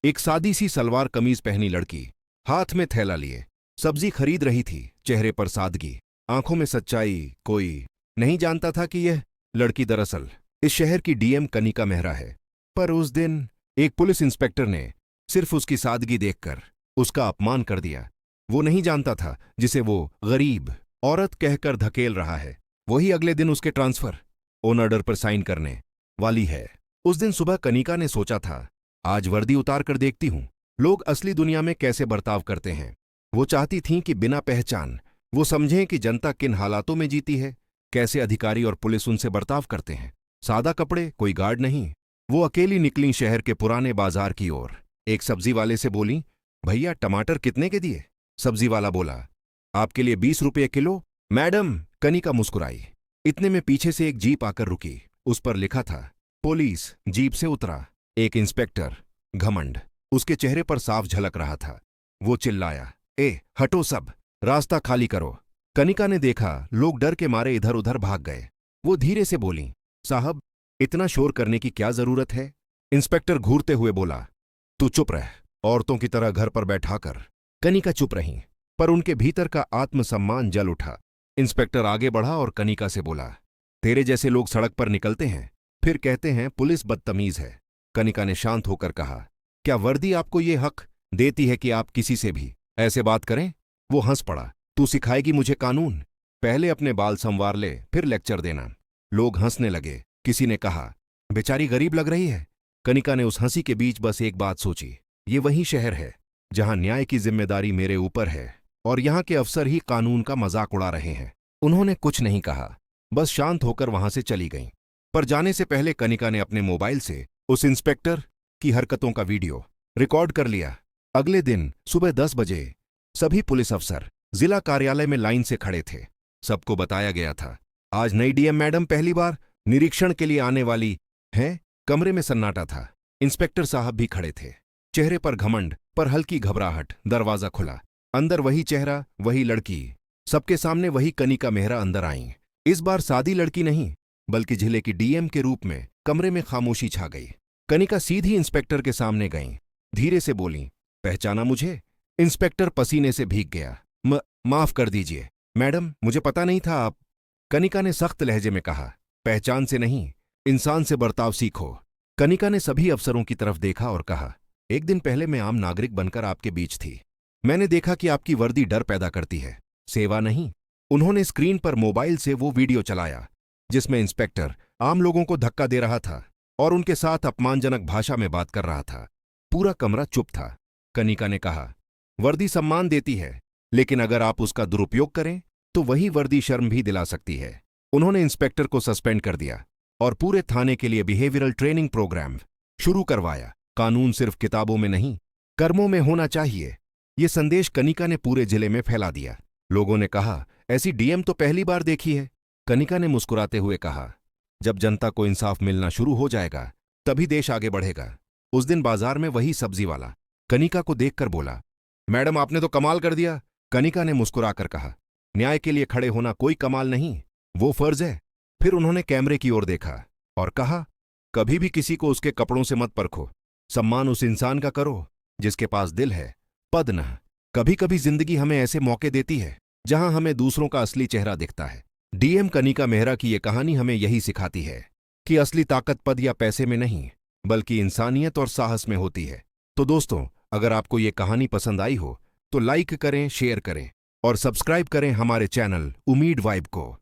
एक सादी सी सलवार कमीज पहनी लड़की, हाथ में थैला लिए, सब्जी खरीद रही थी। चेहरे पर सादगी, आंखों में सच्चाई। कोई नहीं जानता था कि यह लड़की दरअसल इस शहर की डीएम कनिका मेहरा है। पर उस दिन एक पुलिस इंस्पेक्टर ने सिर्फ उसकी सादगी देखकर उसका अपमान कर दिया। वो नहीं जानता था जिसे वो गरीब औरत कहकर धकेल रहा है, वही अगले दिन उसके ट्रांसफर ऑन ऑर्डर पर साइन करने वाली है। उस दिन सुबह कनिका ने सोचा था, आज वर्दी उतार कर देखती हूं लोग असली दुनिया में कैसे बर्ताव करते हैं। वो चाहती थीं कि बिना पहचान वो समझें कि जनता किन हालातों में जीती है, कैसे अधिकारी और पुलिस उनसे बर्ताव करते हैं। सादा कपड़े, कोई गार्ड नहीं। वो अकेली निकली शहर के पुराने बाजार की ओर। एक सब्जी वाले से बोली, भैया टमाटर कितने के दिए? सब्जी वाला बोला, आपके लिए 20 रुपये किलो। मैडम, कनिका मुस्कुराई। इतने में पीछे से एक जीप आकर रुकी। उस पर लिखा था पुलिस। जीप से उतरा एक इंस्पेक्टर। घमंड उसके चेहरे पर साफ झलक रहा था। वो चिल्लाया, ए हटो सब, रास्ता खाली करो। कनिका ने देखा लोग डर के मारे इधर उधर भाग गए। वो धीरे से बोली, साहब इतना शोर करने की क्या जरूरत है? इंस्पेक्टर घूरते हुए बोला, तू चुप रह, औरतों की तरह घर पर बैठाकर। कनिका चुप रही, पर उनके भीतर का आत्मसम्मान जल उठा। इंस्पेक्टर आगे बढ़ा और कनिका से बोला, तेरे जैसे लोग सड़क पर निकलते हैं, फिर कहते हैं पुलिस बदतमीज है। कनिका ने शांत होकर कहा, क्या वर्दी आपको ये हक देती है कि आप किसी से भी ऐसे बात करें? वो हंस पड़ा, तू सिखाएगी मुझे कानून? पहले अपने बाल संवार ले, फिर लेक्चर देना। लोग हंसने लगे। किसी ने कहा, बेचारी गरीब लग रही है। कनिका ने उस हंसी के बीच बस एक बात सोची, ये वही शहर है जहां न्याय की जिम्मेदारी मेरे ऊपर है और यहां के अफसर ही कानून का मजाक उड़ा रहे हैं। उन्होंने कुछ नहीं कहा, बस शांत होकर वहां से चली गईं। पर जाने से पहले कनिका ने अपने मोबाइल से उस इंस्पेक्टर की हरकतों का वीडियो रिकॉर्ड कर लिया। अगले दिन सुबह 10 बजे सभी पुलिस अफसर जिला कार्यालय में लाइन से खड़े थे। सबको बताया गया था, आज नई डीएम मैडम पहली बार निरीक्षण के लिए आने वाली हैं। कमरे में सन्नाटा था। इंस्पेक्टर साहब भी खड़े थे, चेहरे पर घमंड पर हल्की घबराहट। दरवाजा खुला, अंदर वही चेहरा, वही लड़की, सबके सामने वही कनिका मेहरा अंदर आईं। इस बार सादी लड़की नहीं, बल्कि जिले की डीएम के रूप में। कमरे में खामोशी छा गई। कनिका सीधी इंस्पेक्टर के सामने गईं, धीरे से बोली, पहचाना मुझे? इंस्पेक्टर पसीने से भीग गया। माफ कर दीजिए मैडम, मुझे पता नहीं था आप। कनिका ने सख्त लहजे में कहा, पहचान से नहीं, इंसान से बर्ताव सीखो। कनिका ने सभी अफसरों की तरफ देखा और कहा, एक दिन पहले मैं आम नागरिक बनकर आपके बीच थी। मैंने देखा कि आपकी वर्दी डर पैदा करती है, सेवा नहीं। उन्होंने स्क्रीन पर मोबाइल से वो वीडियो चलाया जिसमें इंस्पेक्टर आम लोगों को धक्का दे रहा था और उनके साथ अपमानजनक भाषा में बात कर रहा था। पूरा कमरा चुप था। कनिका ने कहा, वर्दी सम्मान देती है, लेकिन अगर आप उसका दुरुपयोग करें तो वही वर्दी शर्म भी दिला सकती है। उन्होंने इंस्पेक्टर को सस्पेंड कर दिया और पूरे थाने के लिए बिहेवियरल ट्रेनिंग प्रोग्राम शुरू करवाया। कानून सिर्फ किताबों में नहीं, कर्मों में होना चाहिए। ये संदेश कनिका ने पूरे जिले में फैला दिया। लोगों ने कहा, ऐसी डीएम तो पहली बार देखी है। कनिका ने मुस्कुराते हुए कहा, जब जनता को इंसाफ मिलना शुरू हो जाएगा तभी देश आगे बढ़ेगा। उस दिन बाजार में वही सब्जी वाला कनिका को देखकर बोला, मैडम आपने तो कमाल कर दिया। कनिका ने मुस्कुराकर कहा, न्याय के लिए खड़े होना कोई कमाल नहीं, वो फर्ज है। फिर उन्होंने कैमरे की ओर देखा और कहा, कभी भी किसी को उसके कपड़ों से मत परखो, सम्मान उस इंसान का करो जिसके पास दिल है, पद न। कभी कभी जिंदगी हमें ऐसे मौके देती है जहां हमें दूसरों का असली चेहरा दिखता है। डीएम कनिका मेहरा की ये कहानी हमें यही सिखाती है कि असली ताकत पद या पैसे में नहीं, बल्कि इंसानियत और साहस में होती है। तो दोस्तों, अगर आपको ये कहानी पसंद आई हो तो लाइक करें, शेयर करें और सब्सक्राइब करें हमारे चैनल उम्मीद वाइब को।